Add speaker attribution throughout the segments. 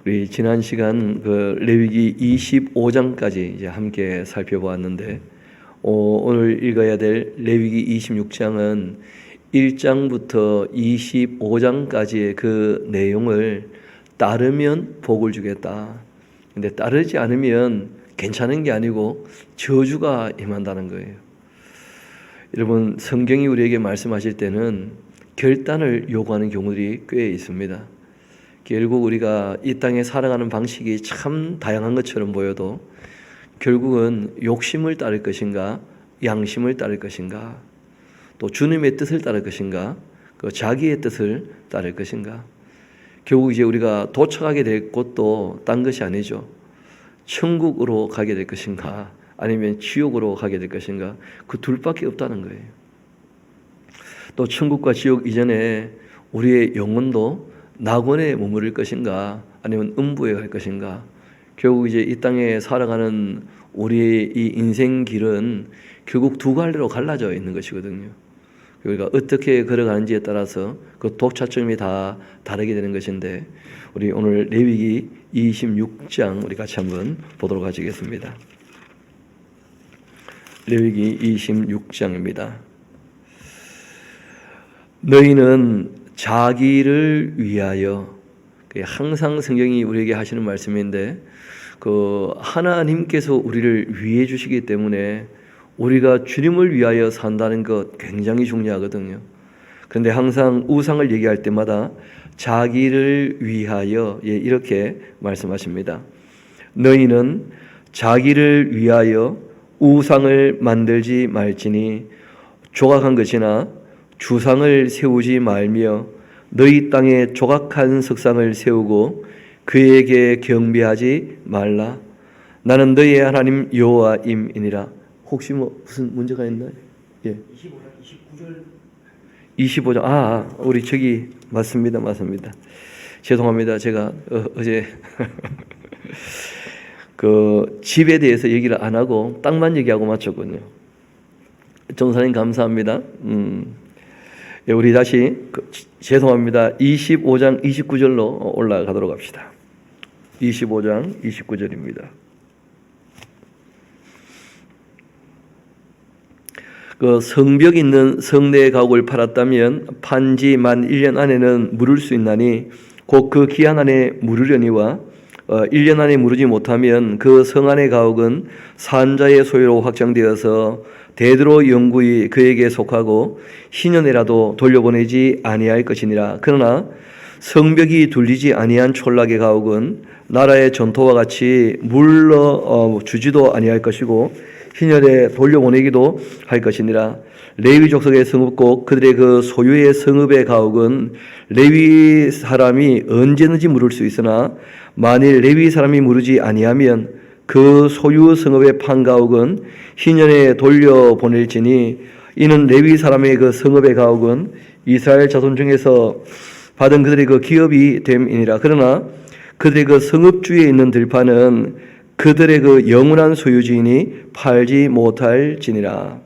Speaker 1: 우리 지난 시간 그 레위기 25장까지 이제 함께 살펴보았는데 오늘 읽어야 될 레위기 26장은 1장부터 25장까지의 그 내용을 따르면 복을 주겠다. 근데 따르지 않으면 괜찮은 게 아니고 저주가 임한다는 거예요. 여러분, 성경이 우리에게 말씀하실 때는 결단을 요구하는 경우들이 꽤 있습니다. 결국 우리가 이 땅에 살아가는 방식이 참 다양한 것처럼 보여도 결국은 욕심을 따를 것인가, 양심을 따를 것인가, 또 주님의 뜻을 따를 것인가, 그 자기의 뜻을 따를 것인가. 결국 이제 우리가 도착하게 될 곳도 딴 것이 아니죠. 천국으로 가게 될 것인가, 아니면 지옥으로 가게 될 것인가, 그 둘밖에 없다는 거예요. 또 천국과 지옥 이전에 우리의 영혼도 낙원에 머무를 것인가, 아니면 음부에 갈 것인가. 결국 이제 이 땅에 살아가는 우리의 이 인생 길은 결국 두 갈래로 갈라져 있는 것이거든요. 우리가 어떻게 걸어가는지에 따라서 그 도착점이 다 다르게 되는 것인데, 우리 오늘 레위기 26장 우리 같이 한번 보도록 하시겠습니다. 레위기 26장입니다. 너희는 자기를 위하여, 항상 성경이 우리에게 하시는 말씀인데, 하나님께서 우리를 위해 주시기 때문에 우리가 주님을 위하여 산다는 것 굉장히 중요하거든요. 그런데 항상 우상을 얘기할 때마다 자기를 위하여 이렇게 말씀하십니다. 너희는 자기를 위하여 우상을 만들지 말지니 조각한 것이나 주상을 세우지 말며 너희 땅에 조각한 석상을 세우고 그에게 경배하지 말라. 나는 너희의 하나님 여호와임이니라. 혹시 무슨 문제가 있나요? 예. 25장. 우리 저기 맞습니다. 죄송합니다. 제가 어제 그 집에 대해서 얘기를 안 하고 땅만 얘기하고 마쳤거든요. 정사님 감사합니다. 우리 다시 죄송합니다. 25장 29절로 올라가도록 합시다. 25장 29절입니다. 그 성벽 있는 성내의 가옥을 팔았다면 판지 만 1년 안에는 물을 수 있나니 곧 그 기한 안에 물으려니와 1년 안에 물으지 못하면 그 성 안의 가옥은 산자의 소유로 확정되어서 대대로 영구히 그에게 속하고 희년에라도 돌려보내지 아니할 것이니라. 그러나 성벽이 둘리지 아니한 촌락의 가옥은 나라의 전토와 같이 물러 주지도 아니할 것이고 희년에 돌려보내기도 할 것이니라. 레위 족속의 성읍국 그들의 그 소유의 성읍의 가옥은 레위 사람이 언제든지 물을 수 있으나 만일 레위 사람이 물으지 아니하면 그 소유 성읍의 판가옥은 희년에 돌려보낼지니 이는 레위 사람의 그 성읍의 가옥은 이스라엘 자손 중에서 받은 그들의 그 기업이 됨이니라. 그러나 그들의 그 성읍주에 있는 들판은 그들의 그 영원한 소유지이니 팔지 못할지니라.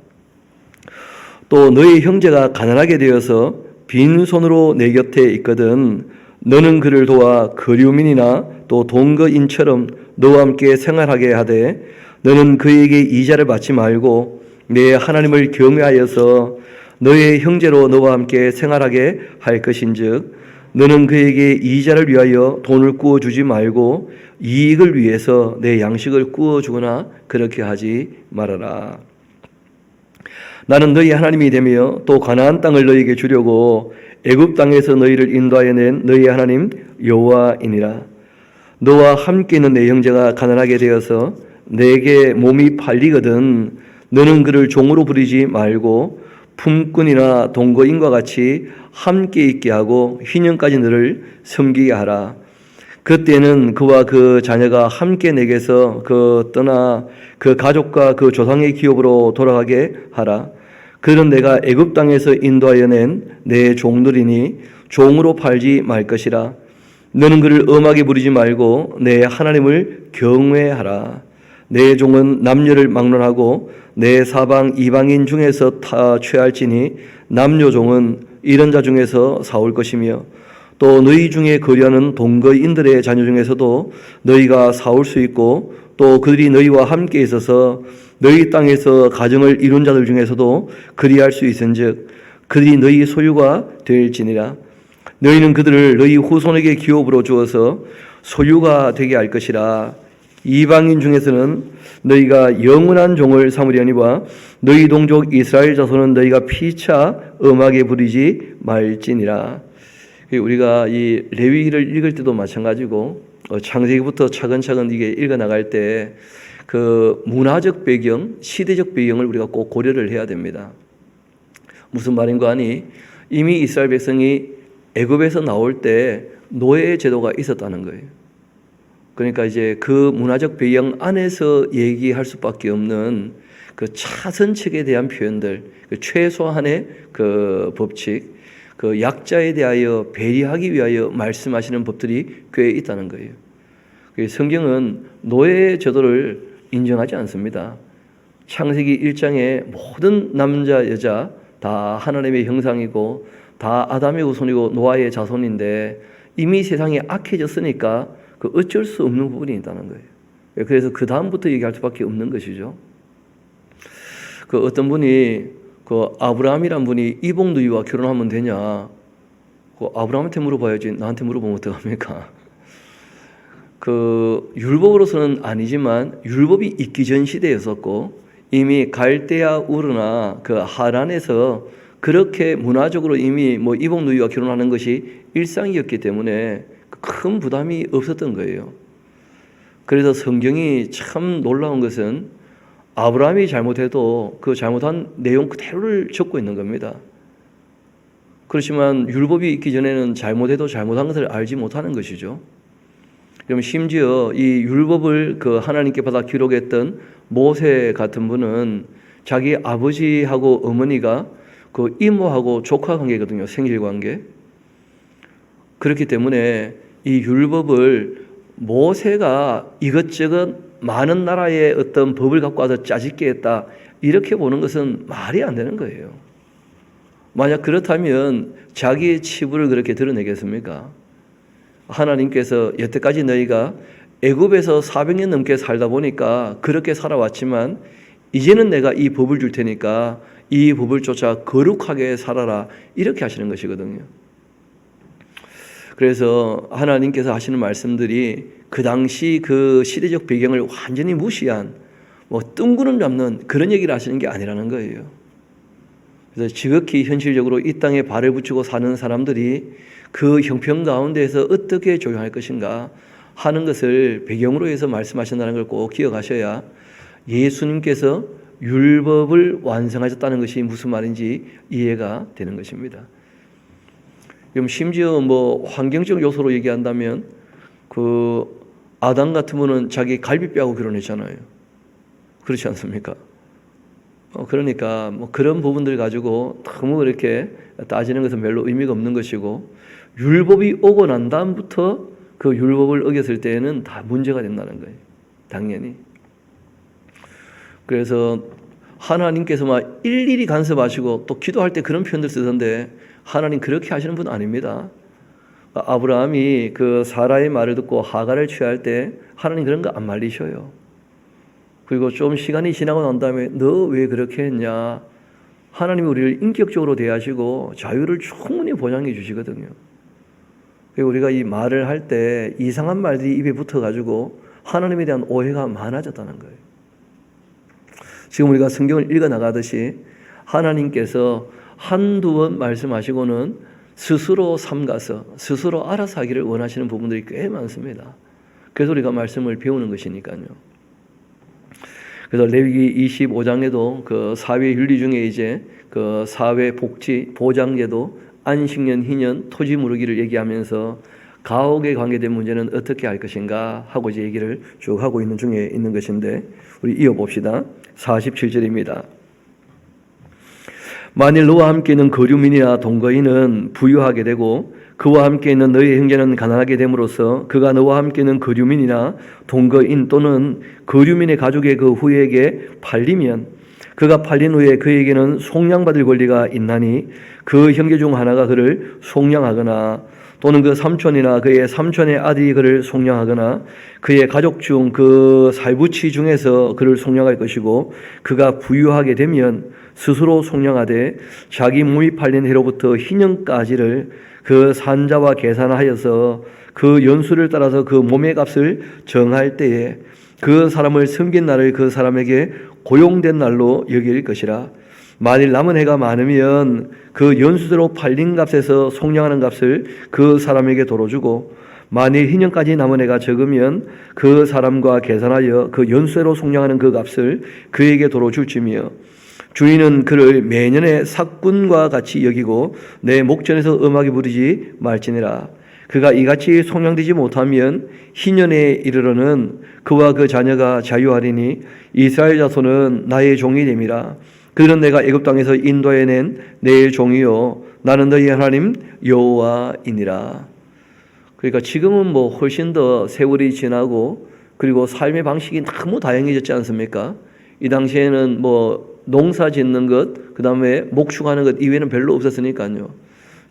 Speaker 1: 또 너희 형제가 가난하게 되어서 빈손으로 내 곁에 있거든 너는 그를 도와 거류민이나 또 동거인처럼 너와 함께 생활하게 하되 너는 그에게 이자를 받지 말고 내 하나님을 경외하여서 너의 형제로 너와 함께 생활하게 할 것인즉 너는 그에게 이자를 위하여 돈을 구워주지 말고 이익을 위해서 내 양식을 구워주거나 그렇게 하지 말아라. 나는 너희 하나님이 되며 또 가나안 땅을 너희에게 주려고 애굽 땅에서 너희를 인도하여 낸 너희 하나님 여호와이니라. 너와 함께 있는 내 형제가 가난하게 되어서 내게 몸이 팔리거든 너는 그를 종으로 부리지 말고 품꾼이나 동거인과 같이 함께 있게 하고 희년까지 너를 섬기게 하라. 그때는 그와 그 자녀가 함께 내게서 떠나 그 가족과 그 조상의 기업으로 돌아가게 하라. 그들은 내가 애굽 땅에서 인도하여 낸 내 종들이니 종으로 팔지 말 것이라. 너는 그를 엄하게 부리지 말고 내 하나님을 경외하라. 내 종은 남녀를 막론하고 내 사방 이방인 중에서 취할지니 남녀 종은 이런 자 중에서 사올 것이며 또 너희 중에 거류하는 동거인들의 자녀 중에서도 너희가 사올 수 있고 또 그들이 너희와 함께 있어서 너희 땅에서 가정을 이룬 자들 중에서도 그리할 수 있은즉 그들이 너희 소유가 될지니라. 너희는 그들을 너희 후손에게 기업으로 주어서 소유가 되게 할 것이라. 이방인 중에서는 너희가 영원한 종을 삼으려니와 너희 동족 이스라엘 자손은 너희가 피차 음하게 부리지 말지니라. 우리가 이 레위기를 읽을 때도 마찬가지고 창세기부터 차근차근 이게 읽어 나갈 때 그 문화적 배경, 시대적 배경을 우리가 꼭 고려를 해야 됩니다. 무슨 말인가 하니 이미 이스라엘 백성이 애굽에서 나올 때 노예 제도가 있었다는 거예요. 그러니까 이제 그 문화적 배경 안에서 얘기할 수밖에 없는 그 차선책에 대한 표현들, 그 최소한의 그 법칙, 그 약자에 대하여 배려하기 위하여 말씀하시는 법들이 꽤 있다는 거예요. 성경은 노예 제도를 인정하지 않습니다. 창세기 1장에 모든 남자 여자 다 하나님의 형상이고 다 아담의 후손이고 노아의 자손인데 이미 세상이 악해졌으니까 그 어쩔 수 없는 부분이 있다는 거예요. 그래서 그 다음부터 얘기할 수밖에 없는 것이죠. 그 어떤 분이 그 아브라함이란 분이 이복 누이와 결혼하면 되냐? 그 아브라함한테 물어봐야지 나한테 물어보면 어떡합니까? 그 율법으로서는 아니지만 율법이 있기 전 시대였었고 이미 갈대아 우르나 그 하란에서 그렇게 문화적으로 이미 뭐 이복 누이와 결혼하는 것이 일상이었기 때문에 큰 부담이 없었던 거예요. 그래서 성경이 참 놀라운 것은 아브라함이 잘못해도 그 잘못한 내용 그대로를 적고 있는 겁니다. 그렇지만 율법이 있기 전에는 잘못해도 잘못한 것을 알지 못하는 것이죠. 그럼 심지어 이 율법을 그 하나님께 받아 기록했던 모세 같은 분은 자기 아버지하고 어머니가 그 이모하고 조카 관계거든요. 생일 관계. 그렇기 때문에 이 율법을 모세가 이것저것 많은 나라의 어떤 법을 갖고 와서 짜집게 했다 이렇게 보는 것은 말이 안 되는 거예요. 만약 그렇다면 자기의 치부를 그렇게 드러내겠습니까? 하나님께서 여태까지 너희가 애굽에서 400년 넘게 살다 보니까 그렇게 살아왔지만 이제는 내가 이 법을 줄 테니까 이 법을 쫓아 거룩하게 살아라 이렇게 하시는 것이거든요. 그래서 하나님께서 하시는 말씀들이 그 당시 그 시대적 배경을 완전히 무시한 뭐 뜬구름 잡는 그런 얘기를 하시는 게 아니라는 거예요. 그래서 지극히 현실적으로 이 땅에 발을 붙이고 사는 사람들이 그 형편 가운데에서 어떻게 적용할 것인가 하는 것을 배경으로 해서 말씀하신다는 걸 꼭 기억하셔야 예수님께서 율법을 완성하셨다는 것이 무슨 말인지 이해가 되는 것입니다. 그럼 심지어 뭐 환경적 요소로 얘기한다면 그 아담 같은 분은 자기 갈비뼈하고 결혼했잖아요. 그렇지 않습니까? 그러니까 뭐 그런 부분들 가지고 너무 이렇게 따지는 것은 별로 의미가 없는 것이고 율법이 오고 난 다음부터 그 율법을 어겼을 때에는 다 문제가 된다는 거예요. 당연히. 그래서 하나님께서 막 일일이 간섭하시고 또 기도할 때 그런 표현들 쓰던데 하나님 그렇게 하시는 분 아닙니다. 아브라함이 그 사라의 말을 듣고 하갈을 취할 때 하나님 그런 거 안 말리셔요. 그리고 좀 시간이 지나고 난 다음에 너 왜 그렇게 했냐? 하나님이 우리를 인격적으로 대하시고 자유를 충분히 보장해 주시거든요. 우리가 이 말을 할 때 이상한 말들이 입에 붙어가지고 하나님에 대한 오해가 많아졌다는 거예요. 지금 우리가 성경을 읽어나가듯이 하나님께서 한두 번 말씀하시고는 스스로 삼가서 스스로 알아서 하기를 원하시는 부분들이 꽤 많습니다. 그래서 우리가 말씀을 배우는 것이니까요. 그래서 레위기 25장에도 그 사회 윤리 중에 이제 그 사회 복지 보장제도 안식년, 희년, 토지 무르기를 얘기하면서 가옥에 관계된 문제는 어떻게 할 것인가 하고 이제 얘기를 쭉 하고 있는 중에 있는 것인데 우리 이어봅시다. 47절입니다. 만일 너와 함께 있는 거류민이나 동거인은 부유하게 되고 그와 함께 있는 너희 형제는 가난하게 됨으로써 그가 너와 함께 있는 거류민이나 동거인 또는 거류민의 가족의 그 후에게 팔리면 그가 팔린 후에 그에게는 속량받을 권리가 있나니 그 형제 중 하나가 그를 속량하거나 또는 그 삼촌이나 그의 삼촌의 아들이 그를 속량하거나 그의 가족 중 그 살부치 중에서 그를 속량할 것이고 그가 부유하게 되면 스스로 속량하되 자기 몸이 팔린 해로부터 희년까지를 그 산자와 계산하여서 그 연수를 따라서 그 몸의 값을 정할 때에 그 사람을 섬긴 날을 그 사람에게 고용된 날로 여길 것이라. 만일 남은 해가 많으면 그 연수대로 팔린 값에서 속량하는 값을 그 사람에게 도로 주고 만일 희년까지 남은 해가 적으면 그 사람과 계산하여 그 연수대로 속량하는 그 값을 그에게 도로 줄지며 주인은 그를 매년의 삭군과 같이 여기고 내 목전에서 음하게 부르지 말지니라. 그가 이같이 속량되지 못하면 희년에 이르러는 그와 그 자녀가 자유하리니 이스라엘 자손은 나의 종이 됨이라. 그들은 내가 애굽 땅에서 인도해낸 내 종이요 나는 너희 하나님 여호와이니라. 그러니까 지금은 뭐 훨씬 더 세월이 지나고 그리고 삶의 방식이 너무 다양해졌지 않습니까? 이 당시에는 뭐 농사 짓는 것, 그 다음에 목축하는 것 이외에는 별로 없었으니까요.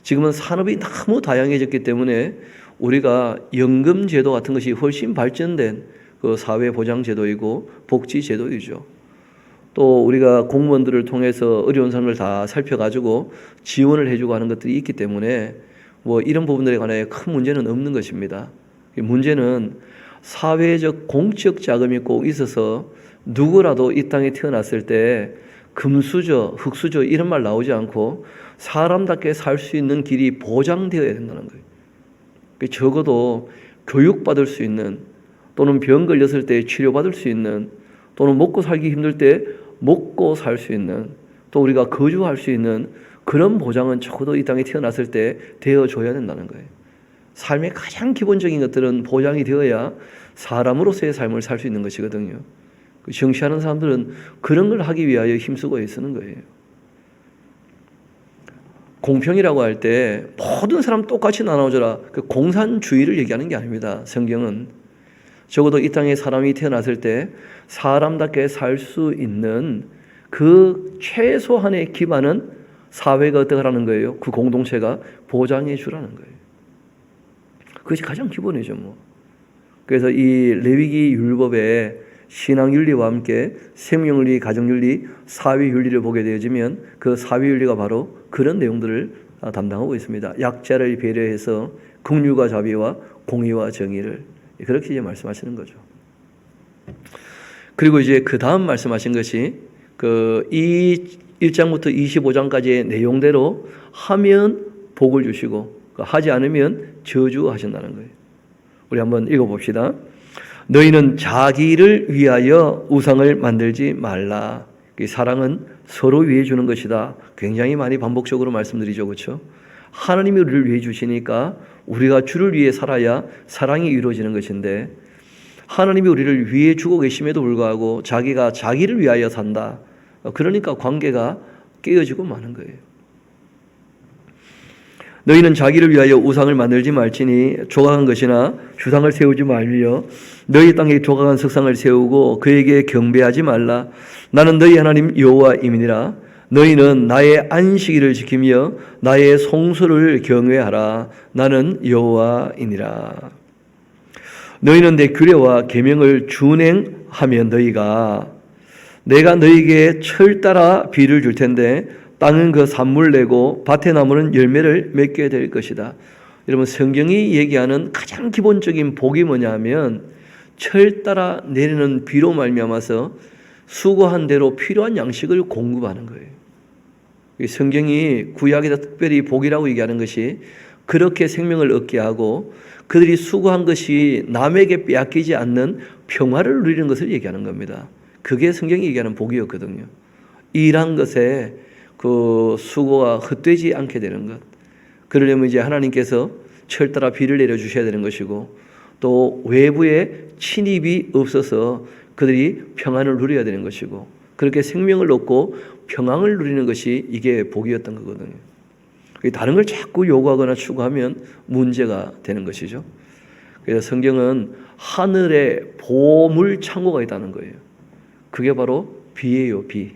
Speaker 1: 지금은 산업이 너무 다양해졌기 때문에 우리가 연금제도 같은 것이 훨씬 발전된 그 사회보장제도이고 복지제도이죠. 또 우리가 공무원들을 통해서 어려운 사람을 다 살펴가지고 지원을 해주고 하는 것들이 있기 때문에 뭐 이런 부분들에 관해 큰 문제는 없는 것입니다. 문제는 사회적 공적 자금이 꼭 있어서 누구라도 이 땅에 태어났을 때 금수저, 흙수저 이런 말 나오지 않고 사람답게 살 수 있는 길이 보장되어야 된다는 거예요. 적어도 교육받을 수 있는 또는 병 걸렸을 때 치료받을 수 있는 또는 먹고 살기 힘들 때 먹고 살 수 있는 또 우리가 거주할 수 있는 그런 보장은 적어도 이 땅에 태어났을 때 되어줘야 된다는 거예요. 삶의 가장 기본적인 것들은 보장이 되어야 사람으로서의 삶을 살 수 있는 것이거든요. 정치하는 사람들은 그런 걸 하기 위하여 힘쓰고 애쓰는 거예요. 공평이라고 할 때 모든 사람 똑같이 나눠줘라. 그 공산주의를 얘기하는 게 아닙니다. 성경은 적어도 이 땅에 사람이 태어났을 때 사람답게 살 수 있는 그 최소한의 기반은 사회가 어떻게 하라는 거예요? 그 공동체가 보장해 주라는 거예요. 그것이 가장 기본이죠, 뭐. 그래서 이 레위기 율법에 신앙윤리와 함께 생명윤리, 가정윤리, 사회윤리를 보게 되어지면 그 사회윤리가 바로 그런 내용들을 담당하고 있습니다. 약자를 배려해서 긍휼과 자비와 공의와 정의를 그렇게 이제 말씀하시는 거죠. 그리고 이제 그 다음 말씀하신 것이 이 1장부터 25장까지의 내용대로 하면 복을 주시고 하지 않으면 저주하신다는 거예요. 우리 한번 읽어봅시다. 너희는 자기를 위하여 우상을 만들지 말라. 사랑은 서로 위해 주는 것이다. 굉장히 많이 반복적으로 말씀드리죠, 그렇죠? 하나님이 우리를 위해 주시니까 우리가 주를 위해 살아야 사랑이 이루어지는 것인데 하나님이 우리를 위해 주고 계심에도 불구하고 자기가 자기를 위하여 산다. 그러니까 관계가 깨어지고 마는 거예요. 너희는 자기를 위하여 우상을 만들지 말지니 조각한 것이나 주상을 세우지 말며 너희 땅에 조각한 석상을 세우고 그에게 경배하지 말라. 나는 너희 하나님 여호와임이니라. 너희는 나의 안식일을 지키며 나의 성소를 경외하라. 나는 여호와이니라. 너희는 내 규례와 계명을 준행하면 너희가 내가 너희에게 철 따라 비를 줄 텐데 땅은 그 산물 내고 밭의 나무는 열매를 맺게 될 것이다. 여러분 성경이 얘기하는 가장 기본적인 복이 뭐냐면 철 따라 내리는 비로 말미암아서 수고한 대로 필요한 양식을 공급하는 거예요. 성경이 구약에서 특별히 복이라고 얘기하는 것이 그렇게 생명을 얻게 하고 그들이 수고한 것이 남에게 빼앗기지 않는 평화를 누리는 것을 얘기하는 겁니다. 그게 성경이 얘기하는 복이었거든요. 일한 것에 그 수고가 헛되지 않게 되는 것. 그러려면 이제 하나님께서 철 따라 비를 내려주셔야 되는 것이고 또 외부의 침입이 없어서 그들이 평안을 누려야 되는 것이고 그렇게 생명을 얻고 평안을 누리는 것이 이게 복이었던 거거든요. 다른 걸 자꾸 요구하거나 추구하면 문제가 되는 것이죠. 그래서 성경은 하늘에 보물 창고가 있다는 거예요. 그게 바로 비예요, 비.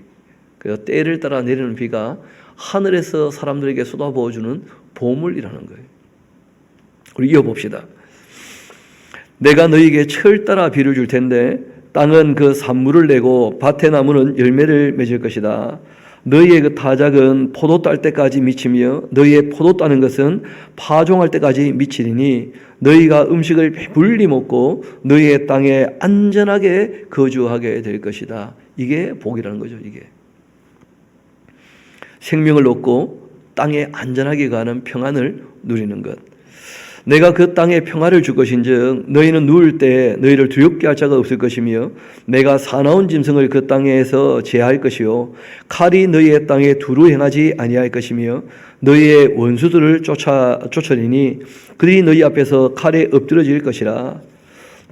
Speaker 1: 그래서 때를 따라 내리는 비가 하늘에서 사람들에게 쏟아부어주는 보물이라는 거예요. 우리 이어봅시다. 내가 너희에게 철 따라 비를 줄 텐데 땅은 그 산물을 내고 밭의 나무는 열매를 맺을 것이다. 너희의 그 타작은 포도 딸 때까지 미치며 너희의 포도 따는 것은 파종할 때까지 미치리니 너희가 음식을 배불리 먹고 너희의 땅에 안전하게 거주하게 될 것이다. 이게 복이라는 거죠. 이게 생명을 얻고 땅에 안전하게 가는 평안을 누리는 것. 내가 그 땅에 평화를 줄 것인즉 너희는 누울 때 너희를 두렵게 할 자가 없을 것이며 내가 사나운 짐승을 그 땅에서 제할 것이요 칼이 너희의 땅에 두루 행하지 아니할 것이며 너희의 원수들을 쫓으리니 그들이 너희 앞에서 칼에 엎드러질 것이라.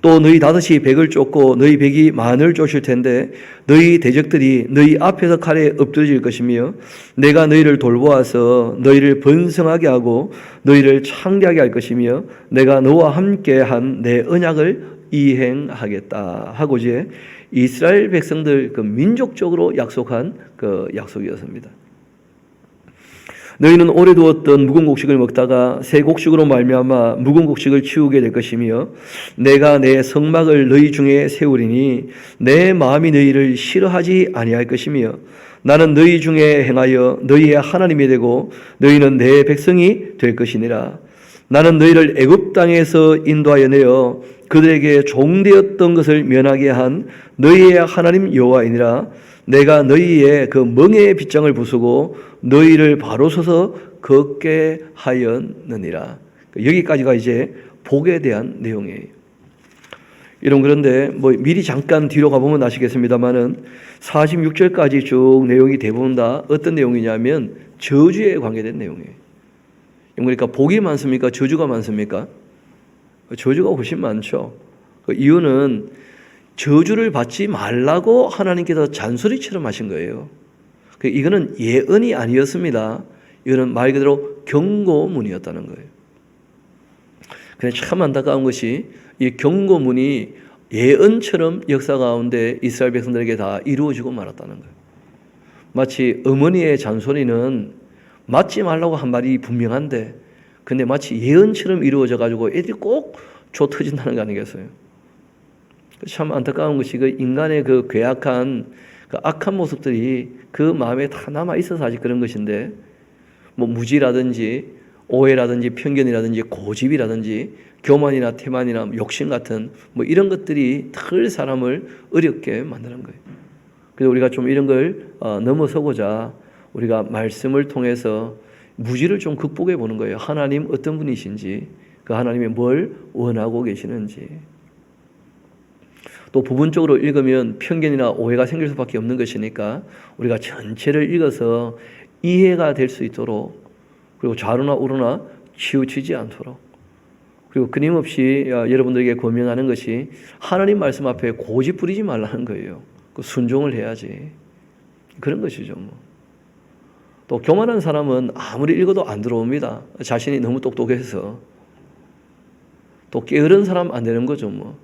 Speaker 1: 또 너희 다섯이 백을 쫓고 너희 백이 만을 쫓을 텐데 너희 대적들이 너희 앞에서 칼에 엎드러질 것이며 내가 너희를 돌보아서 너희를 번성하게 하고 너희를 창대하게 할 것이며 내가 너와 함께 한 내 언약을 이행하겠다 하고 이제 이스라엘 백성들 그 민족적으로 약속한 그 약속이었습니다. 너희는 오래 두었던 묵은 곡식을 먹다가 새 곡식으로 말미암아 묵은 곡식을 치우게 될 것이며 내가 내 성막을 너희 중에 세우리니 내 마음이 너희를 싫어하지 아니할 것이며 나는 너희 중에 행하여 너희의 하나님이 되고 너희는 내 백성이 될 것이니라. 나는 너희를 애굽 땅에서 인도하여 내어 그들에게 종되었던 것을 면하게 한 너희의 하나님 여호와이니라. 내가 너희의 그 멍에의 빗장을 부수고 너희를 바로 서서 걷게 하였느니라. 여기까지가 이제 복에 대한 내용이에요. 여러분 그런데 뭐 미리 잠깐 뒤로 가보면 아시겠습니다만은 46절까지 쭉 내용이 대부분 다 어떤 내용이냐면 저주에 관계된 내용이에요. 그러니까 복이 많습니까? 저주가 많습니까? 저주가 훨씬 많죠. 그 이유는 저주를 받지 말라고 하나님께서 잔소리처럼 하신 거예요. 이거는 예언이 아니었습니다. 이거는 말 그대로 경고문이었다는 거예요. 근데 참 안타까운 것이 이 경고문이 예언처럼 역사 가운데 이스라엘 백성들에게 다 이루어지고 말았다는 거예요. 마치 어머니의 잔소리는 맞지 말라고 한 말이 분명한데 근데 마치 예언처럼 이루어져 가지고 애들이 꼭 조 터진다는 거 아니겠어요? 참 안타까운 것이 그 인간의 그 괴악한 그 악한 모습들이 그 마음에 다 남아 있어서 아직 그런 것인데 뭐 무지라든지 오해라든지 편견이라든지 고집이라든지 교만이나 태만이나 욕심 같은 뭐 이런 것들이 늘 사람을 어렵게 만드는 거예요. 그래서 우리가 좀 이런 걸 넘어서고자 우리가 말씀을 통해서 무지를 좀 극복해 보는 거예요. 하나님 어떤 분이신지, 그 하나님이 뭘 원하고 계시는지. 또 부분적으로 읽으면 편견이나 오해가 생길 수밖에 없는 것이니까 우리가 전체를 읽어서 이해가 될 수 있도록 그리고 좌로나 우로나 치우치지 않도록 그리고 끊임없이 여러분들에게 권면하는 것이 하나님 말씀 앞에 고집 부리지 말라는 거예요. 순종을 해야지. 그런 것이죠. 또 교만한 사람은 아무리 읽어도 안 들어옵니다. 자신이 너무 똑똑해서. 또 게으른 사람 안 되는 거죠.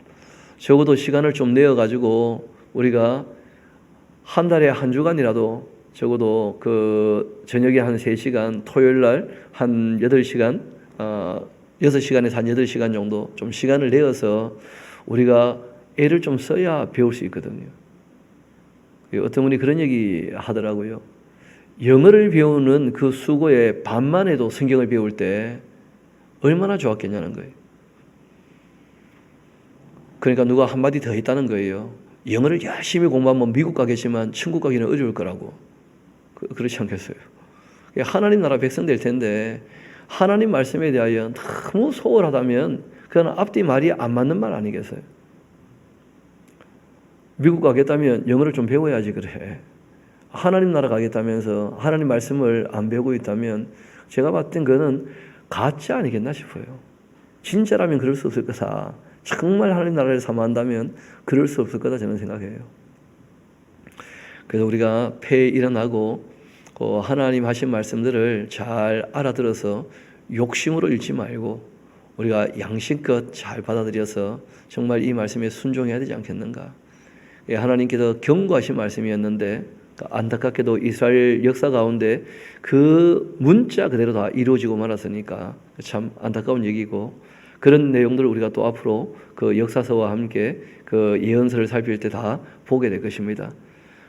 Speaker 1: 적어도 시간을 좀 내어가지고 우리가 한 달에 한 주간이라도 적어도 그 저녁에 한 3시간, 토요일 날 한 8시간, 6시간에서 한 8시간 정도 좀 시간을 내어서 우리가 애를 좀 써야 배울 수 있거든요. 어떤 분이 그런 얘기 하더라고요. 영어를 배우는 그 수고의 반만 해도 성경을 배울 때 얼마나 좋았겠냐는 거예요. 그러니까 누가 한마디 더 했다는 거예요. 영어를 열심히 공부하면 미국 가겠지만 천국 가기는 어려울 거라고. 그렇지 않겠어요? 하나님 나라 백성 될 텐데 하나님 말씀에 대하여 너무 소홀하다면 그건 앞뒤 말이 안 맞는 말 아니겠어요? 미국 가겠다면 영어를 좀 배워야지 그래. 하나님 나라 가겠다면서 하나님 말씀을 안 배우고 있다면 제가 봤을 땐 그거는 가짜 아니겠나 싶어요. 진짜라면 그럴 수 없을 거다. 정말 하나님 나라를 사모한다면 그럴 수 없을 거다 저는 생각해요. 그래서 우리가 폐에 일어나고 하나님 하신 말씀들을 잘 알아들어서 욕심으로 읽지 말고 우리가 양심껏 잘 받아들여서 정말 이 말씀에 순종해야 되지 않겠는가. 하나님께서 경고하신 말씀이었는데 안타깝게도 이스라엘 역사 가운데 그 문자 그대로 다 이루어지고 말았으니까 참 안타까운 얘기고, 그런 내용들을 우리가 또 앞으로 그 역사서와 함께 그 예언서를 살필 때 다 보게 될 것입니다.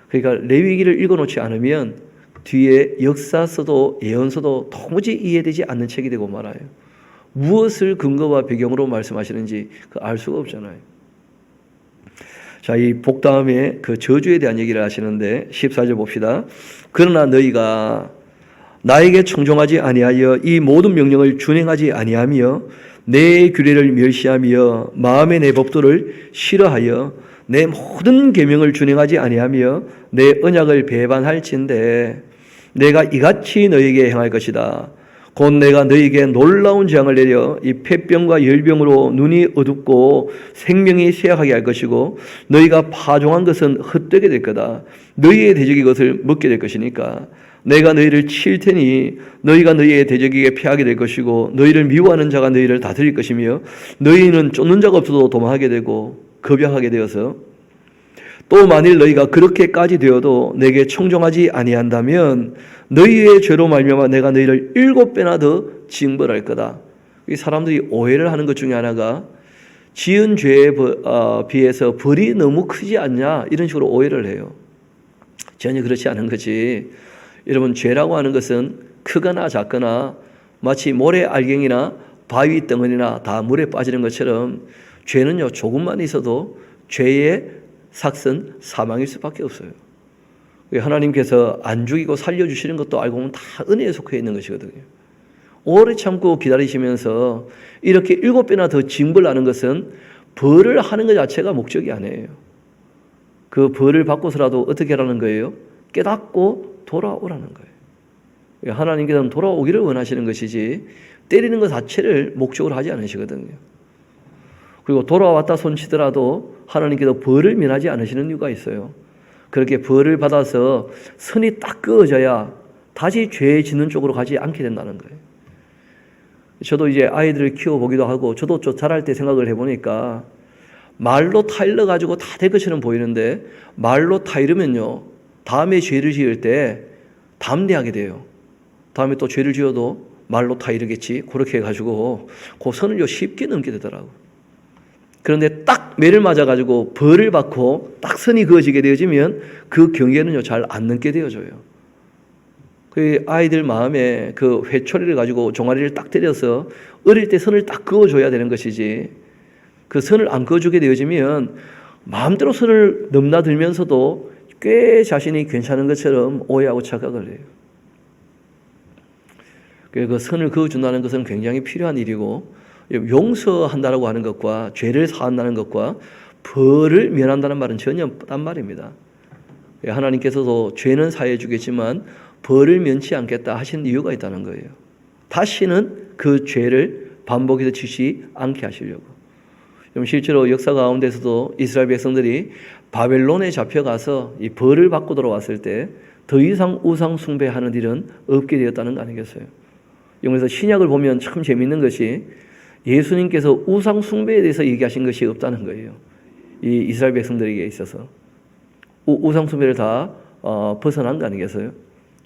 Speaker 1: 그러니까 레위기를 읽어놓지 않으면 뒤에 역사서도 예언서도 도무지 이해되지 않는 책이 되고 말아요. 무엇을 근거와 배경으로 말씀하시는지 알 수가 없잖아요. 자, 이 복 다음에 그 저주에 대한 얘기를 하시는데 14절 봅시다. 그러나 너희가 나에게 청종하지 아니하여 이 모든 명령을 준행하지 아니하며 내 규례를 멸시하며 마음의 내 법도를 싫어하여 내 모든 계명을 준행하지 아니하며 내 언약을 배반할진대 내가 이같이 너희에게 행할 것이다. 곧 내가 너희에게 놀라운 재앙을 내려 이 폐병과 열병으로 눈이 어둡고 생명이 쇠약하게 할 것이고 너희가 파종한 것은 헛되게 될 거다. 너희의 대적이 그것을 먹게 될 것이니까 내가 너희를 칠 테니 너희가 너희의 대적에게 피하게 될 것이고 너희를 미워하는 자가 너희를 다스릴 것이며 너희는 쫓는 자가 없어도 도망하게 되고 겁약하게 되어서 또 만일 너희가 그렇게까지 되어도 내게 청종하지 아니한다면 너희의 죄로 말미암아 내가 너희를 7배나 더 징벌할 거다. 이 사람들이 오해를 하는 것 중에 하나가 지은 죄에 비해서 벌이 너무 크지 않냐 이런 식으로 오해를 해요. 전혀 그렇지 않은 거지. 여러분, 죄라고 하는 것은 크거나 작거나 마치 모래 알갱이나 바위 덩어리나 다 물에 빠지는 것처럼 죄는요 조금만 있어도 죄의 삭은 사망일 수밖에 없어요. 하나님께서 안 죽이고 살려주시는 것도 알고 보면 다 은혜에 속해 있는 것이거든요. 오래 참고 기다리시면서 이렇게 7배나 더 징벌하는 것은 벌을 하는 것 자체가 목적이 아니에요. 그 벌을 받고서라도 어떻게 하라는 거예요? 깨닫고 돌아오라는 거예요. 하나님께서는 돌아오기를 원하시는 것이지 때리는 것 자체를 목적으로 하지 않으시거든요. 그리고 돌아왔다 손치더라도 하나님께서 벌을 면하지 않으시는 이유가 있어요. 그렇게 벌을 받아서 선이 딱 그어져야 다시 죄 짓는 쪽으로 가지 않게 된다는 거예요. 저도 이제 아이들을 키워보기도 하고 저도 자랄 때 생각을 해보니까 말로 타일러 가지고 다 될 것처럼 보이는데 말로 타이르면요 다음에 죄를 지을 때 담대하게 돼요. 다음에 또 죄를 지어도 말로 타이르겠지 그렇게 해가지고 그 선을 쉽게 넘게 되더라고요. 그런데 딱 매를 맞아가지고 벌을 받고 딱 선이 그어지게 되어지면 그 경계는요 잘 안 넘게 되어져요. 그 아이들 마음에 그 회초리를 가지고 종아리를 딱 때려서 어릴 때 선을 딱 그어줘야 되는 것이지 그 선을 안 그어주게 되어지면 마음대로 선을 넘나들면서도 꽤 자신이 괜찮은 것처럼 오해하고 착각을 해요. 그 선을 그어준다는 것은 굉장히 필요한 일이고 용서한다라고 하는 것과 죄를 사한다는 것과 벌을 면한다는 말은 전혀 딴 말입니다. 하나님께서도 죄는 사해 주겠지만 벌을 면치 않겠다 하신 이유가 있다는 거예요. 다시는 그 죄를 반복해서 지지 않게 하시려고. 실제로 역사 가운데서도 이스라엘 백성들이 바벨론에 잡혀가서 이 벌을 받고 돌아왔을 때 더 이상 우상 숭배하는 일은 없게 되었다는 거 아니겠어요? 그래서 신약을 보면 참 재미있는 것이 예수님께서 우상 숭배에 대해서 얘기하신 것이 없다는 거예요. 이 이스라엘 백성들에게 있어서 우상 숭배를 다 벗어난 거 아니겠어요?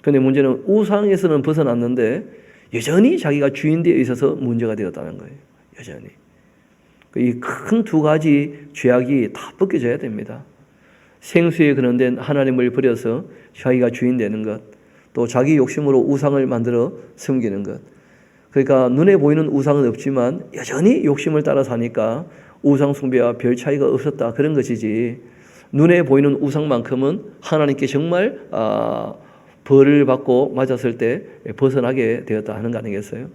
Speaker 1: 그런데 문제는 우상에서는 벗어났는데 여전히 자기가 주인되어 있어서 문제가 되었다는 거예요. 여전히. 이 큰 두 가지 죄악이 다 벗겨져야 됩니다. 생수에 근원된 하나님을 버려서 자기가 주인 되는 것, 또 자기 욕심으로 우상을 만들어 섬기는 것. 그러니까 눈에 보이는 우상은 없지만 여전히 욕심을 따라 사니까 우상 숭배와 별 차이가 없었다 그런 것이지 눈에 보이는 우상만큼은 하나님께 정말 벌을 받고 맞았을 때 벗어나게 되었다 하는 거 아니겠어요?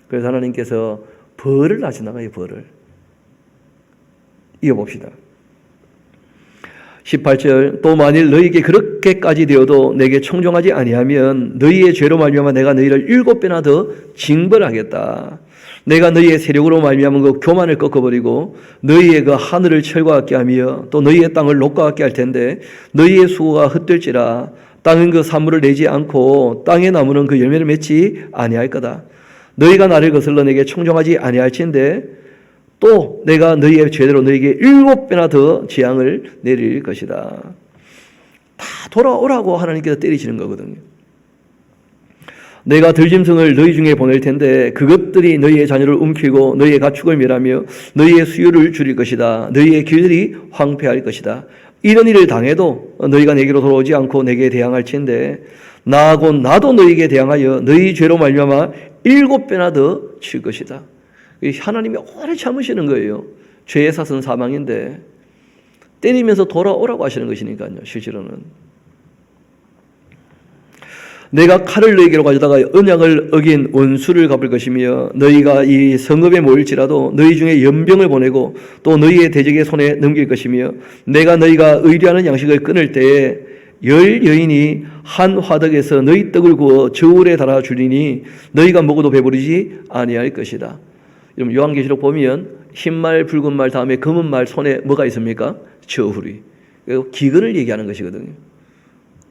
Speaker 1: 그래서 하나님께서 벌을 하시나봐요. 벌을 이어봅시다. 18절 또 만일 너희에게 그렇게까지 되어도 내게 청종하지 아니하면 너희의 죄로 말미암아 내가 너희를 7배나 더 징벌하겠다. 내가 너희의 세력으로 말미암은 그 교만을 꺾어버리고 너희의 그 하늘을 철과 같게 하며 또 너희의 땅을 녹과 같게 할 텐데 너희의 수고가 헛될지라 땅은 그 산물을 내지 않고 땅의 나무는 그 열매를 맺지 아니할 거다. 너희가 나를 거슬러 내게 청종하지 아니할진대 또 내가 너희의 죄대로 너희에게 7배나 더 재앙을 내릴 것이다. 다 돌아오라고 하나님께서 때리시는 거거든요. 내가 들짐승을 너희 중에 보낼 텐데 그것들이 너희의 자녀를 움키고 너희의 가축을 멸하며 너희의 수요를 줄일 것이다. 너희의 길들이 황폐할 것이다. 이런 일을 당해도 너희가 내게로 돌아오지 않고 내게 대항할진대 나하고 나도 너희에게 대항하여 너희 죄로 말미암아 7배나 더 칠 것이다. 하나님이 오래 참으시는 거예요. 죄의 삭은 사망인데 때리면서 돌아오라고 하시는 것이니까요. 실제로는 내가 칼을 너희에게로 가져다가 언약을 어긴 원수를 갚을 것이며 너희가 이 성읍에 모일지라도 너희 중에 연병을 보내고 또 너희의 대적의 손에 넘길 것이며 내가 너희가 의뢰하는 양식을 끊을 때에 10 여인이 한 화덕에서 너희 떡을 구워 저울에 달아 주리니 너희가 먹어도 배부르지 아니할 것이다. 여러분 요한계시록 보면 흰말 붉은 말 다음에 검은 말 손에 뭐가 있습니까? 저울이. 기근을 얘기하는 것이거든요.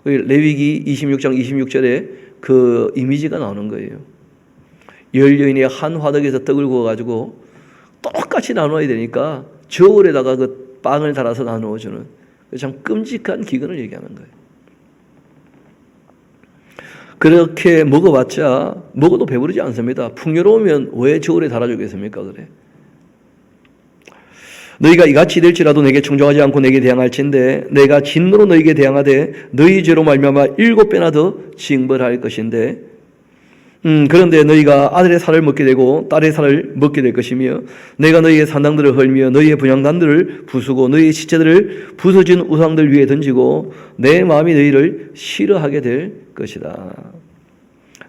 Speaker 1: 레위기 26장 26절에 그 이미지가 나오는 거예요. 10 여인이 한 화덕에서 떡을 구워가지고 똑같이 나눠야 되니까 저울에다가 그 빵을 달아서 나누어주는 참 끔찍한 기근을 얘기하는 거예요. 그렇게 먹어봤자 먹어도 배부르지 않습니다. 풍요로우면 왜 저울에 달아주겠습니까? 그래. 너희가 이같이 될지라도 내게 청종하지 않고 내게 대항할진대 내가 진노로 너희에게 대항하되 너희 죄로 말미암아 7배나 더 징벌할 것인데 그런데 너희가 아들의 살을 먹게 되고 딸의 살을 먹게 될 것이며 내가 너희의 산당들을 헐며 너희의 분향단들을 부수고 너희의 시체들을 부서진 우상들 위에 던지고 내 마음이 너희를 싫어하게 될 것이다.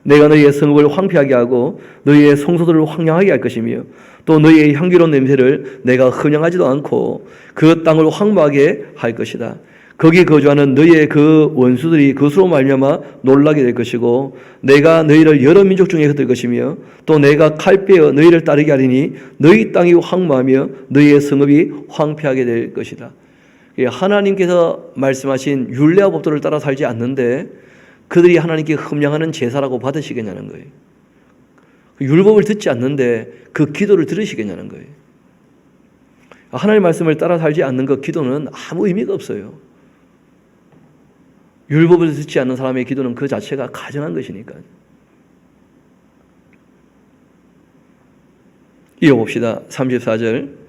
Speaker 1: 내가 너희의 성읍을 황폐하게 하고 너희의 성소들을 황량하게 할 것이며 또 너희의 향기로운 냄새를 내가 흠양하지도 않고 그 땅을 황무하게 할 것이다. 거기 거주하는 너희의 그 원수들이 그것으로 말미암아 놀라게 될 것이고 내가 너희를 여러 민족 중에 흩을 것이며 또 내가 칼 빼어 너희를 따르게 하리니 너희 땅이 황무하며 너희의 성읍이 황폐하게 될 것이다. 하나님께서 말씀하신 율례와 법도를 따라 살지 않는데 그들이 하나님께 흠양하는 제사라고 받으시겠냐는 거예요. 율법을 듣지 않는데 그 기도를 들으시겠냐는 거예요. 하나님의 말씀을 따라 살지 않는 그 기도는 아무 의미가 없어요. 율법을 듣지 않는 사람의 기도는 그 자체가 가증한 것이니까. 이어봅시다. 34절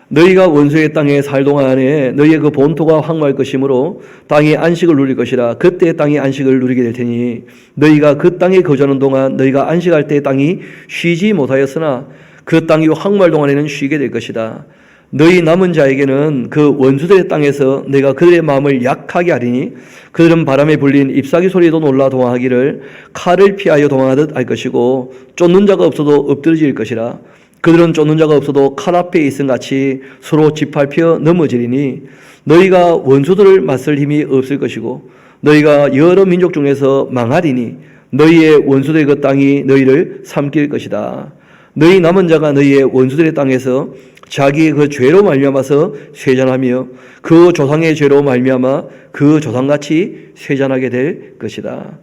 Speaker 1: 너희가 원수의 땅에 살 동안에 너희의 그 본토가 황무할 것이므로 땅이 안식을 누릴 것이라. 그때 땅이 안식을 누리게 될 테니 너희가 그 땅에 거주하는 동안 너희가 안식할 때 땅이 쉬지 못하였으나 그 땅이 황무할 동안에는 쉬게 될 것이다. 너희 남은 자에게는 그 원수들의 땅에서 내가 그들의 마음을 약하게 하리니 그들은 바람에 불린 잎사귀 소리도 놀라 도망하기를 칼을 피하여 도망하듯 할 것이고 쫓는 자가 없어도 엎드러질 것이라. 그들은 쫓는 자가 없어도 칼 앞에 있음 같이 서로 짓밟혀 넘어지리니 너희가 원수들을 맞설 힘이 없을 것이고 너희가 여러 민족 중에서 망하리니 너희의 원수들의 그 땅이 너희를 삼킬 것이다. 너희 남은 자가 너희의 원수들의 땅에서 자기의 그 죄로 말미암아서 쇠잔하며 그 조상의 죄로 말미암아 그 조상같이 쇠잔하게 될 것이다.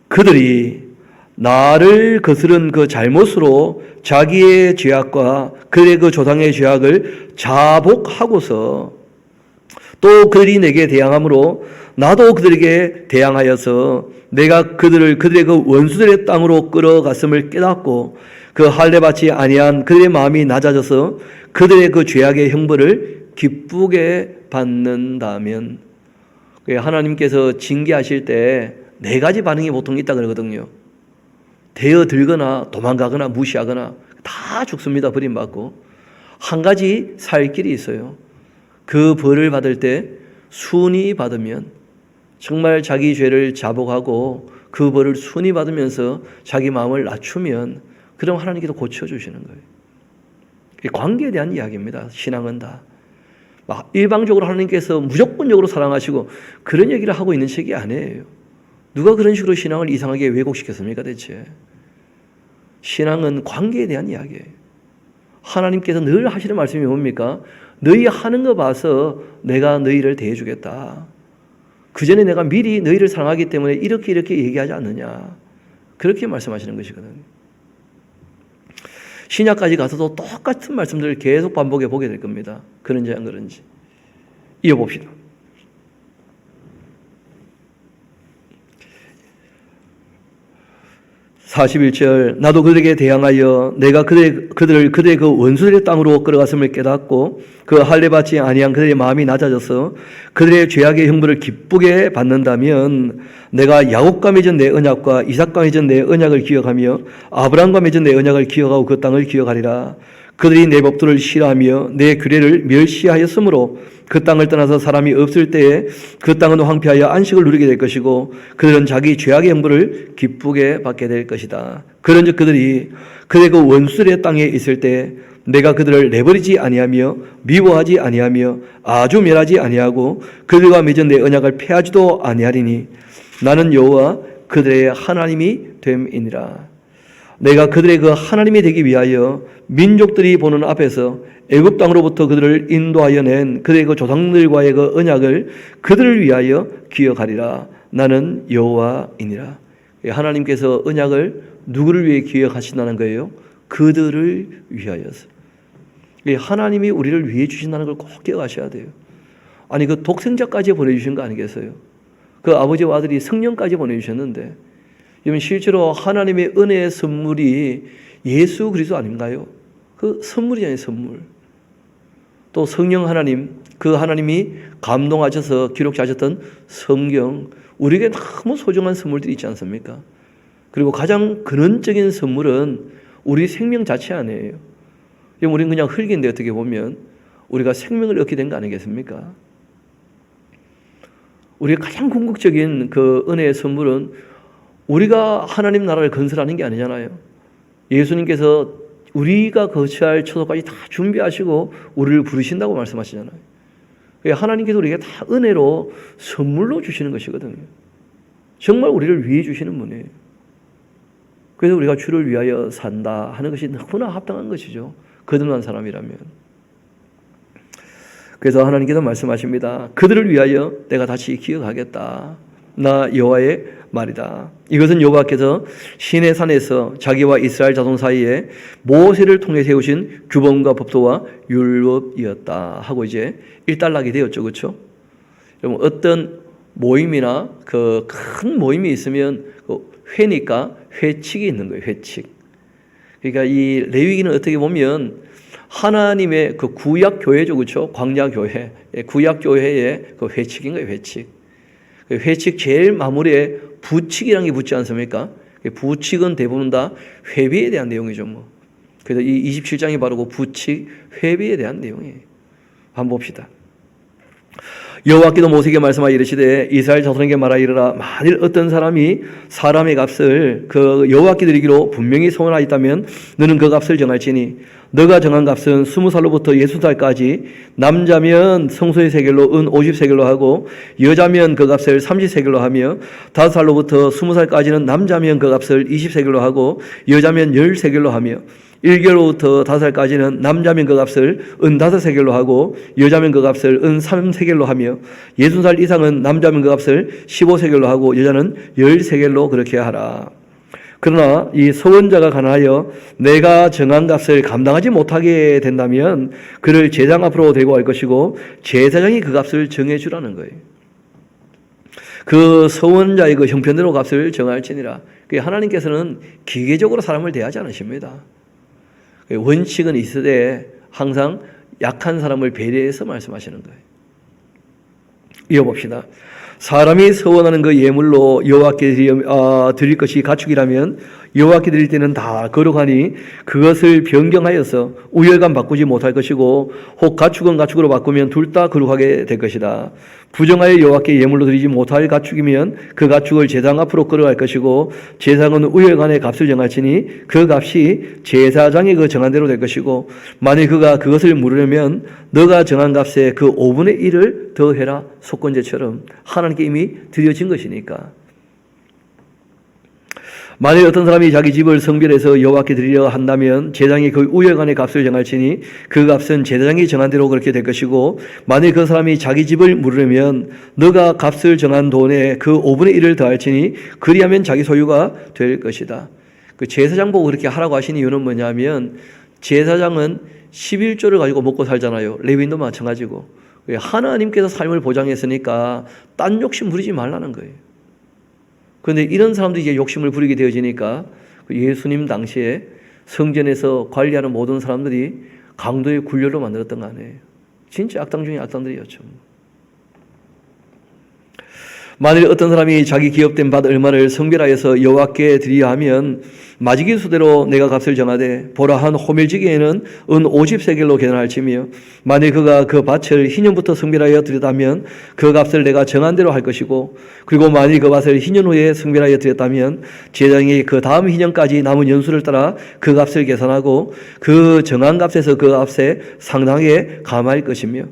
Speaker 1: 그들이 나를 거스른 그 잘못으로 자기의 죄악과 그들의 그 조상의 죄악을 자복하고서 또 그들이 내게 대항함으로 나도 그들에게 대항하여서 내가 그들의 그 원수들의 땅으로 끌어갔음을 깨닫고 그 할례받지 아니한 그들의 마음이 낮아져서 그들의 그 죄악의 형벌을 기쁘게 받는다면 하나님께서 징계하실 때 4가지 반응이 보통 있다 그러거든요. 대어들거나 도망가거나 무시하거나 다 죽습니다. 버림받고. 한 가지 살 길이 있어요. 그 벌을 받을 때 순히 받으면 정말 자기 죄를 자복하고 그 벌을 순히 받으면서 자기 마음을 낮추면 그럼 하나님께서 고쳐주시는 거예요. 관계에 대한 이야기입니다. 신앙은 다. 일방적으로 하나님께서 무조건적으로 사랑하시고 그런 얘기를 하고 있는 책이 아니에요. 누가 그런 식으로 신앙을 이상하게 왜곡시켰습니까 대체? 신앙은 관계에 대한 이야기예요. 하나님께서 늘 하시는 말씀이 뭡니까? 너희 하는 거 봐서 내가 너희를 대해주겠다. 그 전에 내가 미리 너희를 사랑하기 때문에 이렇게 얘기하지 않느냐. 그렇게 말씀하시는 것이거든요. 신약까지 가서도 똑같은 말씀들을 계속 반복해 보게 될 겁니다. 그런지 안 그런지. 이어봅시다. 41절 나도 그들에게 대항하여 내가 그들을 그들의 그 원수들의 땅으로 끌어갔음을 깨닫고 그 할례 받지 아니한 그들의 마음이 낮아져서 그들의 죄악의 형벌을 기쁘게 받는다면 내가 야곱과 맺은 내 언약과 이삭과 맺은 내 언약을 기억하며 아브라함과 맺은 내 언약을 기억하고 그 땅을 기억하리라. 그들이 내 법도를 싫어하며 내 규례를 멸시하였으므로 그 땅을 떠나서 사람이 없을 때에 그 땅은 황폐하여 안식을 누리게 될 것이고 그들은 자기 죄악의 형벌을 기쁘게 받게 될 것이다. 그런즉 그들이 그들의 그 원수들의 땅에 있을 때 내가 그들을 내버리지 아니하며 미워하지 아니하며 아주 멸하지 아니하고 그들과 맺은 내 언약을 폐하지도 아니하리니 나는 여호와 그들의 하나님이 됨이니라. 내가 그들의 그 하나님이 되기 위하여 민족들이 보는 앞에서 애굽 땅으로부터 그들을 인도하여 낸 그들의 그 조상들과의 그 언약을 그들을 위하여 기억하리라. 나는 여호와이니라. 하나님께서 언약을 누구를 위해 기억하신다는 거예요? 그들을 위하여서. 하나님이 우리를 위해 주신다는 걸 꼭 기억하셔야 돼요. 아니 그 독생자까지 보내주신 거 아니겠어요? 그 아버지와 아들이 성령까지 보내주셨는데 여러분 실제로 하나님의 은혜의 선물이 예수 그리스도 아닌가요? 그 선물이잖아요, 선물. 또 성령 하나님, 그 하나님이 감동하셔서 기록하셨던 성경, 우리에게 너무 소중한 선물들이 있지 않습니까? 그리고 가장 근원적인 선물은 우리 생명 자체 아니에요. 우리는 그냥 흙인데 어떻게 보면 우리가 생명을 얻게 된 거 아니겠습니까? 우리의 가장 궁극적인 그 은혜의 선물은 우리가 하나님 나라를 건설하는 게 아니잖아요. 예수님께서 우리가 거처할 처소까지 다 준비하시고 우리를 부르신다고 말씀하시잖아요. 하나님께서 우리에게 다 은혜로 선물로 주시는 것이거든요. 정말 우리를 위해 주시는 분이에요. 그래서 우리가 주를 위하여 산다 하는 것이 너무나 합당한 것이죠. 거듭난 사람이라면. 그래서 하나님께서 말씀하십니다. 그들을 위하여 내가 다시 기억하겠다. 나 여호와의 말이다. 이것은 여호와께서 시내산에서 자기와 이스라엘 자손 사이에 모세를 통해 세우신 규범과 법도와 율법이었다 하고 이제 일단락이 되었죠, 그렇죠? 여러분 어떤 모임이나 그 큰 모임이 있으면 그 회니까 회칙이 있는 거예요, 회칙. 그러니까 이 레위기는 어떻게 보면 하나님의 그 구약 교회죠, 그렇죠? 광야 교회, 구약 교회의 그 회칙인 거예요, 회칙. 회칙 제일 마무리에 부칙이라는 게 붙지 않습니까? 부칙은 대부분 다 회비에 대한 내용이죠. 뭐. 그래서 이 27장이 바로 그 부칙, 회비에 대한 내용이에요. 한번 봅시다. 여호와께서 모세에게 말씀하여 이르시되 이스라엘 자손에게 말하이르라. 만일 어떤 사람이 사람의 값을 그 여호와께 드리기로 분명히 소원하였다면 너는 그 값을 정할지니 너가 정한 값은 20살로부터 60살까지 남자면 성소의 세겔로 은 50세겔로 하고 여자면 그 값을 30세겔로 하며 5살로부터 20살까지는 남자면 그 값을 20세겔로 하고 여자면 10세겔로 하며 1개월부터 5살까지는 남자면 그 값을 은 5세겔로 하고 여자면 그 값을 은 3세겔로 하며 60살 이상은 남자면 그 값을 15세겔로 하고 여자는 10세겔로 그렇게 하라. 그러나 이 서원자가 가난하여 내가 정한 값을 감당하지 못하게 된다면 그를 제사장 앞으로 데리고 갈 것이고 제사장이 그 값을 정해주라는 거예요. 그 서원자의 그 형편대로 값을 정할지니라. 하나님께서는 기계적으로 사람을 대하지 않으십니다. 원칙은 있으되 항상 약한 사람을 배려해서 말씀하시는 거예요. 이어봅시다. 사람이 서원하는 그 예물로 여호와께 드릴 것이 가축이라면 여호와께 드릴 때는 다 거룩하니 그것을 변경하여서 우열감 바꾸지 못할 것이고 혹 가축은 가축으로 바꾸면 둘 다 거룩하게 될 것이다. 부정하여 여호와께 예물로 드리지 못할 가축이면 그 가축을 제사장 앞으로 끌어갈 것이고 제사장은 우열간의 값을 정할지니 그 값이 제사장이 그 정한 대로 될 것이고 만일 그가 그것을 물으려면 너가 정한 값에 그 5분의 1을 더해라. 속건제처럼 하나님께 이미 드려진 것이니까. 만일 어떤 사람이 자기 집을 성별해서 여호와께 드리려 한다면 제사장이 그 우열간의 값을 정할지니 그 값은 제사장이 정한 대로 그렇게 될 것이고 만일 그 사람이 자기 집을 물으려면 너가 값을 정한 돈에 그 5분의 1을 더할지니 그리하면 자기 소유가 될 것이다. 그 제사장 보고 그렇게 하라고 하신 이유는 뭐냐면 제사장은 11조를 가지고 먹고 살잖아요. 레위인도 마찬가지고. 하나님께서 삶을 보장했으니까 딴 욕심 부리지 말라는 거예요. 그런데 이런 사람들이 이제 욕심을 부리게 되어지니까 예수님 당시에 성전에서 관리하는 모든 사람들이 강도의 굴렬로 만들었던 거 아니에요. 진짜 악당 중에 악당들이었죠. 만일 어떤 사람이 자기 기업된 밭 얼마를 성별하여서 여호와께 드리려 하면 마지기 수대로 내가 값을 정하되 보라 한 호멜지기에는 은 50세겔로 계산할지며 만일 그가 그 밭을 희년부터 성별하여 드렸다면 그 값을 내가 정한 대로 할 것이고 그리고 만일 그 밭을 희년 후에 성별하여 드렸다면 제장이 그 다음 희년까지 남은 연수를 따라 그 값을 계산하고 그 정한 값에서 그 값에 상당하게 감할 것이며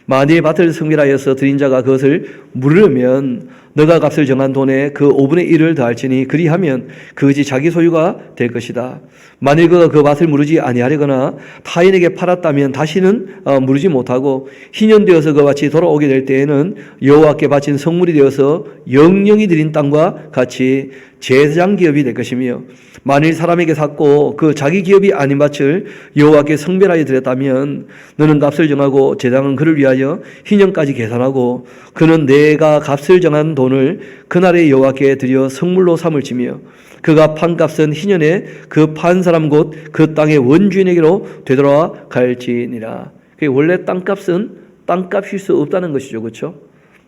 Speaker 1: 만일 밭을 성별하여서 드린 자가 그것을 물으면 너가 값을 정한 돈에 그 5분의 1을 더할지니 그리하면 그것이 자기 소유가 될 것이다. 만일 그가 그 밭을 무르지 아니하려거나 타인에게 팔았다면 다시는 무르지 못하고 희년되어서 그 밭이 돌아오게 될 때에는 여호와께 바친 성물이 되어서 영영이 드린 땅과 같이 제사장 기업이 될 것이며 만일 사람에게 샀고 그 자기 기업이 아닌 밭을 여호와께 성별하여 드렸다면 너는 값을 정하고 제사장은 그를 위하여 희년까지 계산하고 그는 내가 값을 정한 돈을 그날에 여호와께 드려 성물로 삼을지며 그가 판 값은 희년에 그 판 사람 곧 그 땅의 원주인에게로 되돌아 갈지니라. 원래 땅값은 땅값일 수 없다는 것이죠. 그렇죠?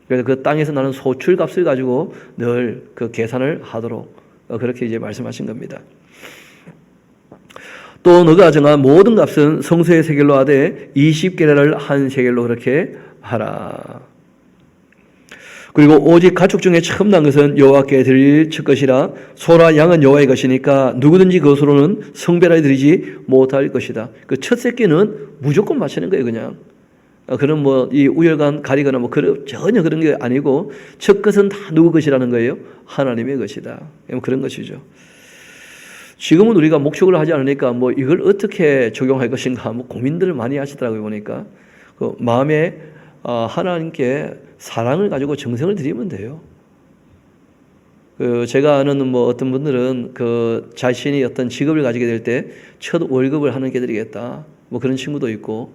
Speaker 1: 그래서 그 땅에서 나는 소출값을 가지고 늘 그 계산을 하도록 그렇게 이제 말씀하신 겁니다. 또 너가 정한 모든 값은 성소의 세겔로 하되 20게라를 한 세겔로 그렇게 하라. 그리고 오직 가축 중에 처음 난 것은 여호와께 드릴 것이라 소나 양은 여호와의 것이니까 누구든지 그것으로는 성별하여 드리지 못할 것이다. 그 첫 새끼는 무조건 바치는 거예요, 그냥. 그런 이 우열간 가리거나 전혀 그런 게 아니고 첫 것은 다 누구 것이라는 거예요? 하나님의 것이다. 그런 것이죠. 지금은 우리가 목축을 하지 않으니까 이걸 어떻게 적용할 것인가 고민들을 많이 하시더라고요. 보니까 그 마음에 하나님께 사랑을 가지고 정성을 드리면 돼요. 제가 아는 어떤 분들은 자신이 어떤 직업을 가지게 될 때 첫 월급을 하나님께 드리겠다. 그런 친구도 있고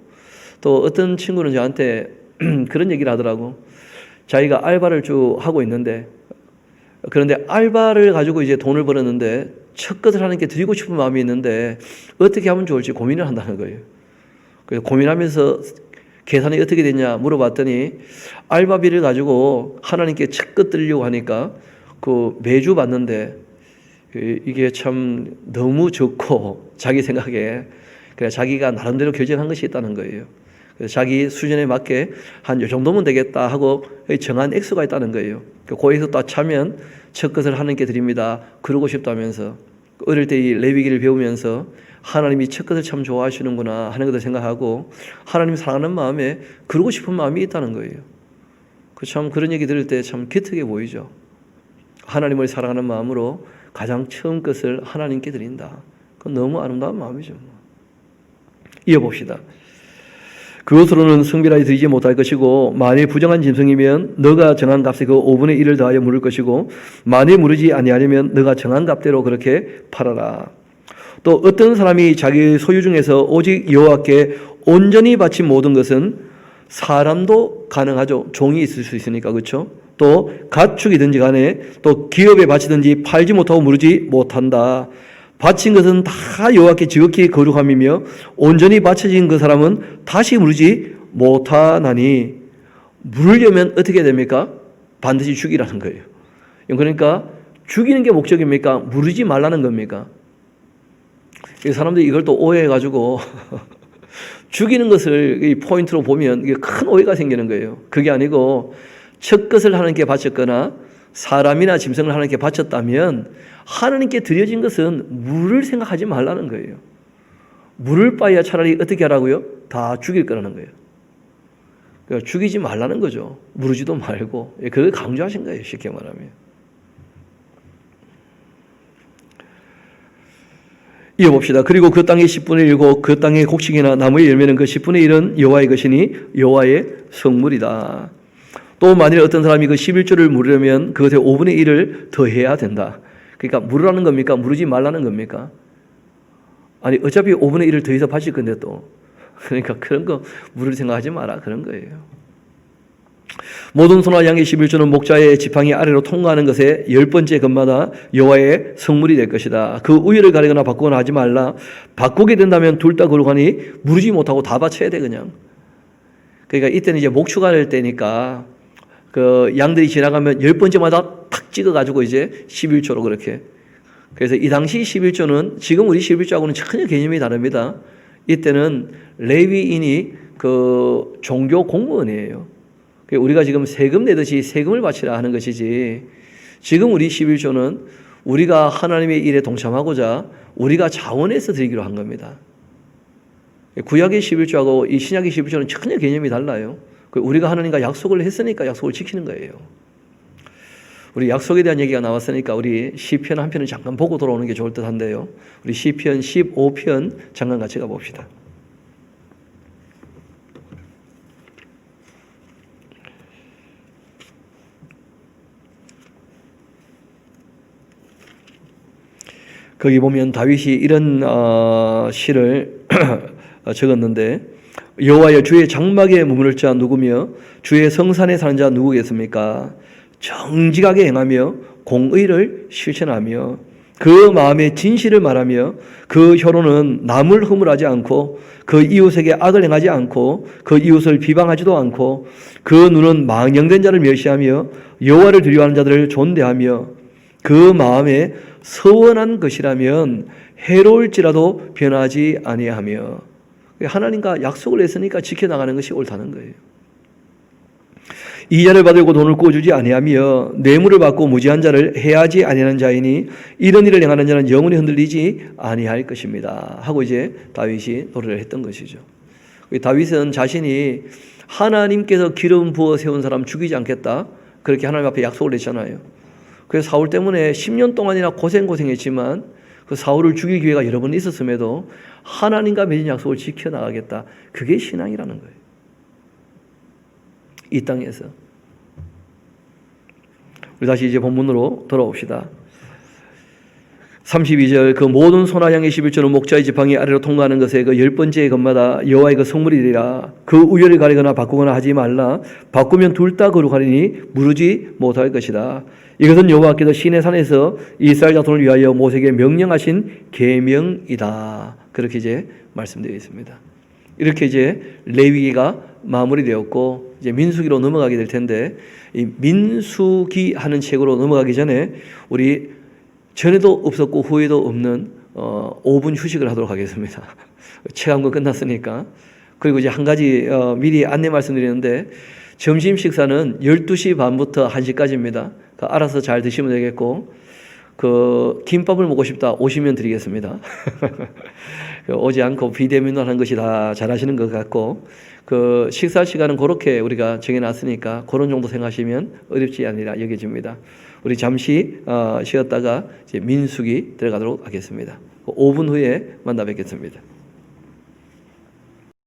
Speaker 1: 또 어떤 친구는 저한테 그런 얘기를 하더라고. 자기가 알바를 쭉 하고 있는데 그런데 알바를 가지고 이제 돈을 벌었는데 첫 것을 하나님께 드리고 싶은 마음이 있는데 어떻게 하면 좋을지 고민을 한다는 거예요. 그래서 고민하면서 계산이 어떻게 됐냐 물어봤더니 알바비를 가지고 하나님께 첫 것 드리려고 하니까 매주 받는데 이게 참 너무 적고 자기 생각에 그래 자기가 나름대로 결정한 것이 있다는 거예요. 그래서 자기 수준에 맞게 한 이 정도면 되겠다 하고 정한 액수가 있다는 거예요. 거기서 또 차면 첫 것을 하나님께 드립니다. 그러고 싶다면서 어릴 때 이 레위기를 배우면서 하나님이 첫 것을 참 좋아하시는구나 하는 것을 생각하고 하나님 사랑하는 마음에 그러고 싶은 마음이 있다는 거예요. 참 그런 얘기 들을 때 참 기특해 보이죠. 하나님을 사랑하는 마음으로 가장 처음 것을 하나님께 드린다. 그건 너무 아름다운 마음이죠. 이어봅시다. 그것으로는 성별하여 드리지 못할 것이고 만일 부정한 짐승이면 너가 정한 값에 그 5분의 1을 더하여 물을 것이고 만일 무르지 아니하려면 너가 정한 값대로 그렇게 팔아라. 또 어떤 사람이 자기 소유 중에서 오직 여호와께 온전히 바친 모든 것은 사람도 가능하죠. 종이 있을 수 있으니까 그렇죠. 또 가축이든지 간에 또 기업에 바치든지 팔지 못하고 무르지 못한다. 바친 것은 다 여호와께 지극히 거룩함이며 온전히 바쳐진 그 사람은 다시 무르지 못하나니 물으려면 어떻게 됩니까? 반드시 죽이라는 거예요. 그러니까 죽이는 게 목적입니까? 무르지 말라는 겁니까? 사람들이 이걸 또 오해해가지고 죽이는 것을 이 포인트로 보면 이게 큰 오해가 생기는 거예요. 그게 아니고 첫 것을 하나님께 바쳤거나 사람이나 짐승을 하나님께 바쳤다면 하나님께 드려진 것은 물을 생각하지 말라는 거예요. 물을 바야 차라리 어떻게 하라고요? 다 죽일 거라는 거예요. 그러니까 죽이지 말라는 거죠. 무르지도 말고. 그걸 강조하신 거예요. 쉽게 말하면. 이어봅시다. 그리고 그 땅의 10분의 1고 그 땅의 곡식이나 나무의 열매는 그 10분의 1은 여호와의 것이니 여호와의 성물이다. 또 만일 어떤 사람이 그 11조를 물으려면 그것의 5분의 1을 더해야 된다. 그러니까 물으라는 겁니까? 무르지 말라는 겁니까? 아니 어차피 5분의 1을 더해서 바칠 건데 또 그러니까 그런 거 물을 생각하지 마라 그런 거예요. 모든 소나 양의 11조는 목자의 지팡이 아래로 통과하는 것에 10번째 것마다 여호와의 성물이 될 것이다. 그 우열을 가리거나 바꾸거나 하지 말라. 바꾸게 된다면 둘 다 거룩하니 무르지 못하고 다 바쳐야 돼 그냥. 그러니까 이때는 이제 목축할 때니까 그 양들이 지나가면 10번째마다 탁 찍어가지고 이제 11조로 그렇게. 그래서 이 당시 11조는 지금 우리 11조하고는 전혀 개념이 다릅니다. 이때는 레위인이 그 종교 공무원이에요. 우리가 지금 세금 내듯이 세금을 바치라 하는 것이지, 지금 우리 11조는 우리가 하나님의 일에 동참하고자 우리가 자원해서 드리기로 한 겁니다. 구약의 11조하고 이 신약의 11조는 전혀 개념이 달라요. 우리가 하나님과 약속을 했으니까 약속을 지키는 거예요. 우리 약속에 대한 얘기가 나왔으니까 우리 시편 한 편을 잠깐 보고 돌아오는 게 좋을 듯 한데요. 우리 시편 15편 잠깐 같이 가봅시다. 거기 보면 다윗이 이런 시를 적었는데, 여호와여 주의 장막에 머무를 자 누구며 주의 성산에 사는 자 누구겠습니까? 정직하게 행하며 공의를 실천하며 그 마음에 진실을 말하며 그 혀로는 남을 허물하지 않고 그 이웃에게 악을 행하지 않고 그 이웃을 비방하지도 않고 그 눈은 망령된 자를 멸시하며 여호와를 두려워하는 자들을 존대하며 그 마음에 서원한 것이라면 해로울지라도 변하지 아니하며. 하나님과 약속을 했으니까 지켜나가는 것이 옳다는 거예요. 이자를 받들고 돈을 꾸어주지 아니하며 뇌물을 받고 무지한 자를 해하지 아니하는 자이니 이런 일을 행하는 자는 영원히 흔들리지 아니할 것입니다 하고 이제 다윗이 노래를 했던 것이죠. 다윗은 자신이 하나님께서 기름 부어 세운 사람 죽이지 않겠다 그렇게 하나님 앞에 약속을 했잖아요. 그래서 사울 때문에 10년 동안이나 고생했지만 그 사울을 죽일 기회가 여러 번 있었음에도 하나님과 맺은 약속을 지켜나가겠다. 그게 신앙이라는 거예요. 이 땅에서. 우리 다시 이제 본문으로 돌아옵시다. 32절 그 모든 소나 양의 11조는 목자의 지팡이 아래로 통과하는 것에 그 10번째 것마다 여호와의 그 성물이리라. 그 우열을 가리거나 바꾸거나 하지 말라. 바꾸면 둘 다 거룩하리니 무르지 못할 것이다. 이것은 여호와께서 시내 산에서 이스라엘 자손을 위하여 모세에게 명령하신 계명이다. 그렇게 이제 말씀되어 있습니다. 이렇게 이제 레위기가 마무리되었고 이제 민수기로 넘어가게 될 텐데, 이 민수기 하는 책으로 넘어가기 전에 우리 전에도 없었고 후에도 없는 5분 휴식을 하도록 하겠습니다. 책 한 권 끝났으니까. 그리고 이제 한 가지 미리 안내 말씀드리는데, 점심 식사는 12시 반부터 1시까지입니다. 알아서 잘 드시면 되겠고, 그 김밥을 먹고 싶다 오시면 드리겠습니다. 오지 않고 비대면하는 것이 다 잘하시는 것 같고, 그 식사 시간은 그렇게 우리가 정해놨으니까 그런 정도 생각하시면 어렵지 않으리라 여겨집니다. 우리 잠시 쉬었다가 이제 민수기 들어가도록 하겠습니다. 5분 후에 만나 뵙겠습니다.